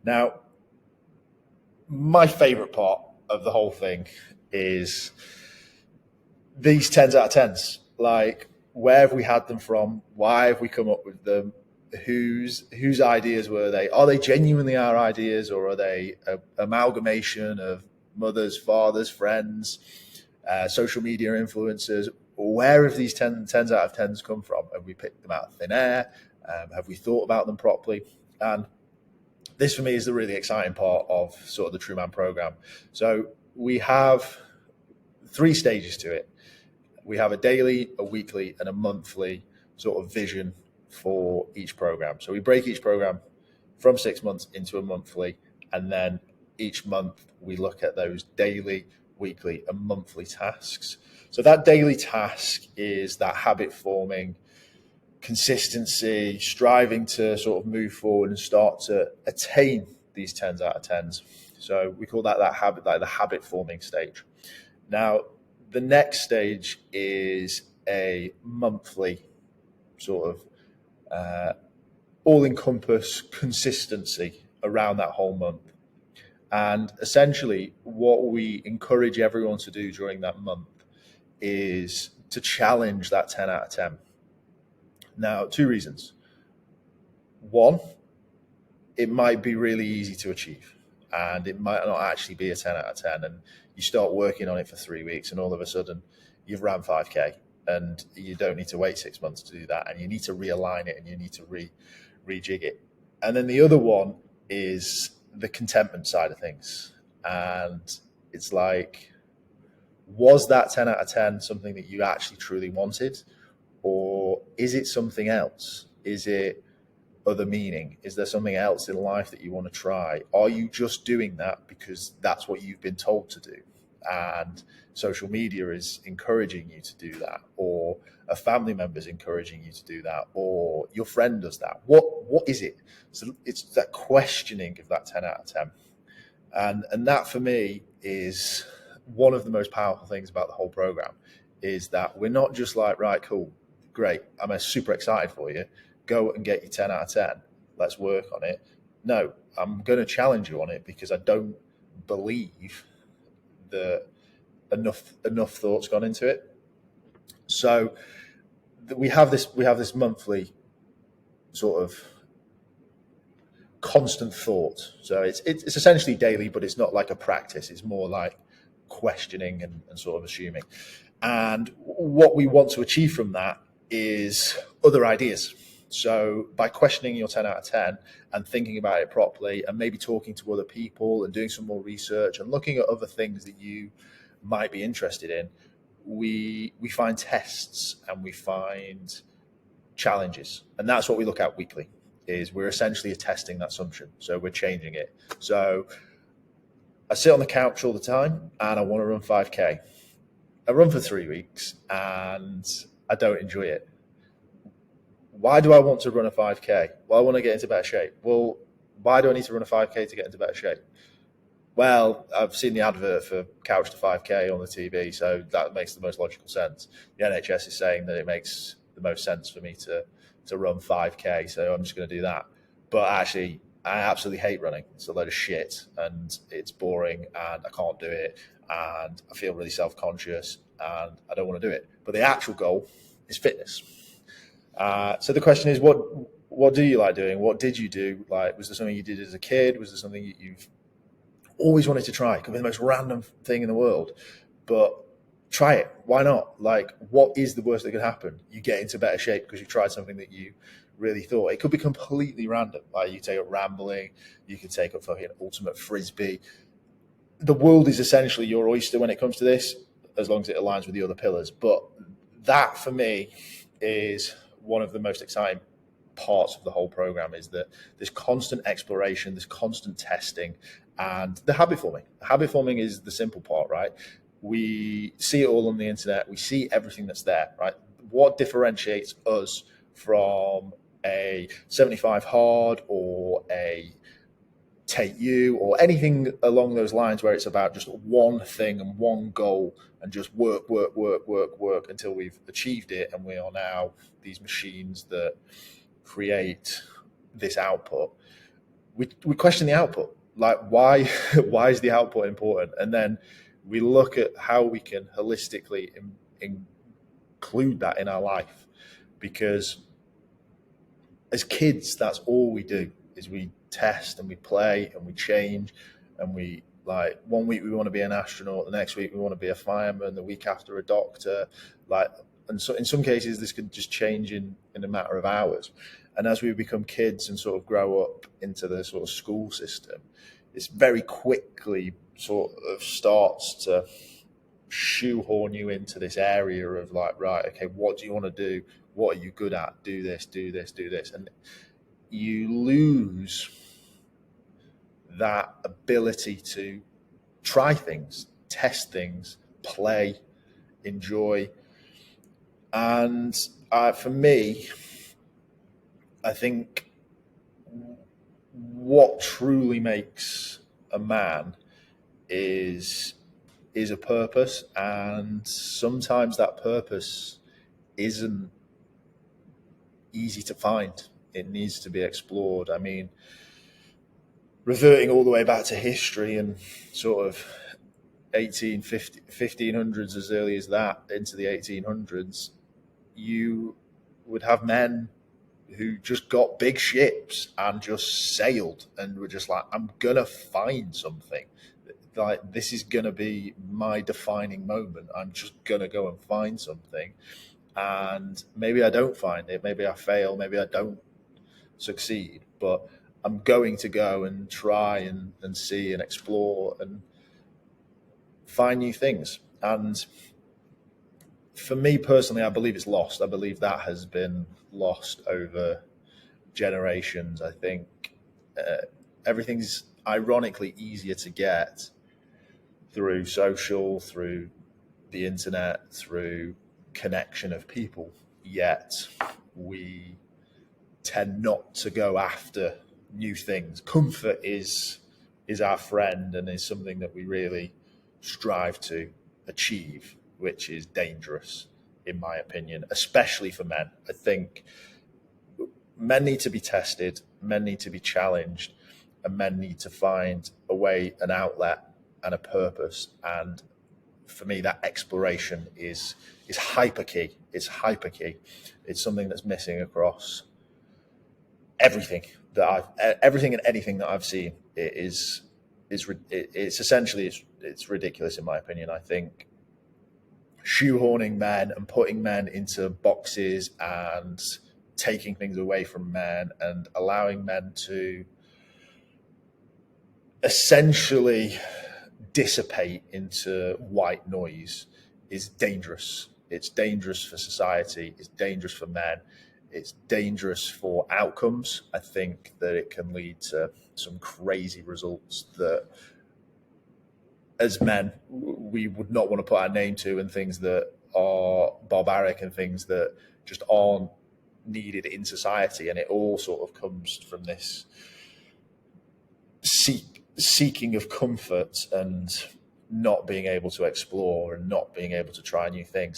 Now, my favorite part of the whole thing is these 10s out of 10s. Like, where have we had them from? Why have we come up with them? Whose ideas were they? Are they genuinely our ideas, or are they an amalgamation of mothers, fathers, friends, social media influencers? Where have these 10s out of 10s come from? Have we picked them out of thin air? Have we thought about them properly? And this for me is the really exciting part of sort of the TRUUMAN program. So we have 3 stages to it. We have a daily, a weekly, and a monthly sort of vision for each program. So we break each program from 6 months into a monthly, and then each month we look at those daily, weekly, and monthly tasks. So that daily task is that habit forming, consistency, striving to sort of move forward and start to attain these 10s out of 10s. So we call that habit, like the habit forming stage. Now, the next stage is a monthly sort of all-encompass consistency around that whole month. And essentially what we encourage everyone to do during that month is to challenge that 10 out of 10. Now, 2 reasons. 1, it might be really easy to achieve, and it might not actually be a 10 out of 10. And you start working on it for 3 weeks, and all of a sudden you've ran 5K, and you don't need to wait 6 months to do that. And you need to realign it, and you need to rejig it. And then the other one is the contentment side of things. And it's like, was that 10 out of 10 something that you actually truly wanted? Or is it something else? Is it other meaning? Is there something else in life that you want to try? Are you just doing that because that's what you've been told to do, and social media is encouraging you to do that, or a family member is encouraging you to do that, or your friend does that? What is it? So it's that questioning of that 10 out of 10. And that for me is one of the most powerful things about the whole program, is that we're not just like, right, cool, great, I'm super excited for you, go and get your 10 out of 10, let's work on it. No, I'm going to challenge you on it, because I don't believe that enough thought's gone into it. So we have this monthly sort of constant thought. So it's essentially daily, but it's not like a practice. It's more like questioning and sort of assuming. And what we want to achieve from that is other ideas. So by questioning your 10 out of 10 and thinking about it properly, and maybe talking to other people and doing some more research and looking at other things that you might be interested in, we find tests and we find challenges. And that's what we look at weekly, is we're essentially testing that assumption. So we're changing it. So I sit on the couch all the time and I want to run 5K. I run for 3 weeks and I don't enjoy it. Why do I want to run a 5K? Well, I want to get into better shape. Well, why do I need to run a 5K to get into better shape? Well, I've seen the advert for Couch to 5K on the TV, so that makes the most logical sense. The NHS is saying that it makes the most sense for me to run 5K, so I'm just going to do that. But actually, I absolutely hate running. It's a load of shit, and it's boring, and I can't do it, and I feel really self-conscious, and I don't want to do it. But the actual goal is fitness. So the question is, what do you like doing? What did you do? Like, was there something you did as a kid? Was there something you've always wanted to try? It could be the most random thing in the world, but try it. Why not? Like, what is the worst that could happen? You get into better shape because you tried something that you really thought. It could be completely random. Like, you take up rambling, you could take up fucking ultimate frisbee. The world is essentially your oyster when it comes to this, as long as it aligns with the other pillars. But that for me is one of the most exciting parts of the whole program, is that this constant exploration, this constant testing, and the habit forming. Habit forming is the simple part, right? We see it all on the internet. We see everything that's there, right? What differentiates us from a 75 hard or a Take You or anything along those lines, where it's about just one thing and one goal and just work until we've achieved it, and we are now these machines that create this output. we question the output. Like, why why is the output important? And then we look at how we can holistically include that in our life, because as kids, that's all we do is we test and we play and we change, and we, like, one week we want to be an astronaut, the next week we want to be a fireman, the week after a doctor, like, and so in some cases this could just change in a matter of hours. And as we become kids and sort of grow up into the sort of school system, it's very quickly sort of starts to shoehorn you into this area of like, right, okay, what do you want to do? What are you good at? Do this, do this, do this. And you lose that ability to try things, test things, play, enjoy. And for me, I think what truly makes a man is a purpose, and sometimes that purpose isn't easy to find. It needs to be explored. I mean, reverting all the way back to history and sort of 1500s, as early as that, into the 1800s, you would have men who just got big ships and just sailed and were just like, I'm gonna find something, like, this is gonna be my defining moment, I'm just gonna go and find something. And maybe I don't find it, maybe I fail, maybe I don't succeed, but I'm going to go and try and see and explore and find new things. And for me personally, I believe it's lost. I believe that has been lost over generations. I think everything's ironically easier to get through social, through the internet, through connection of people, yet we tend not to go after new things. Comfort is our friend and is something that we really strive to achieve, which is dangerous, in my opinion, especially for men. I think men need to be tested, men need to be challenged, and men need to find a way, an outlet, and a purpose. And for me, that exploration is hyper key. It's hyper key. It's something that's missing across everything and anything that I've seen. It's essentially it's ridiculous, in my opinion. I think shoehorning men and putting men into boxes and taking things away from men and allowing men to essentially dissipate into white noise is dangerous. It's dangerous for society. It's dangerous for men. It's dangerous for outcomes. I think that it can lead to some crazy results that, as men, we would not want to put our name to, and things that are barbaric and things that just aren't needed in society. And it all sort of comes from this seeking of comfort and not being able to explore and not being able to try new things.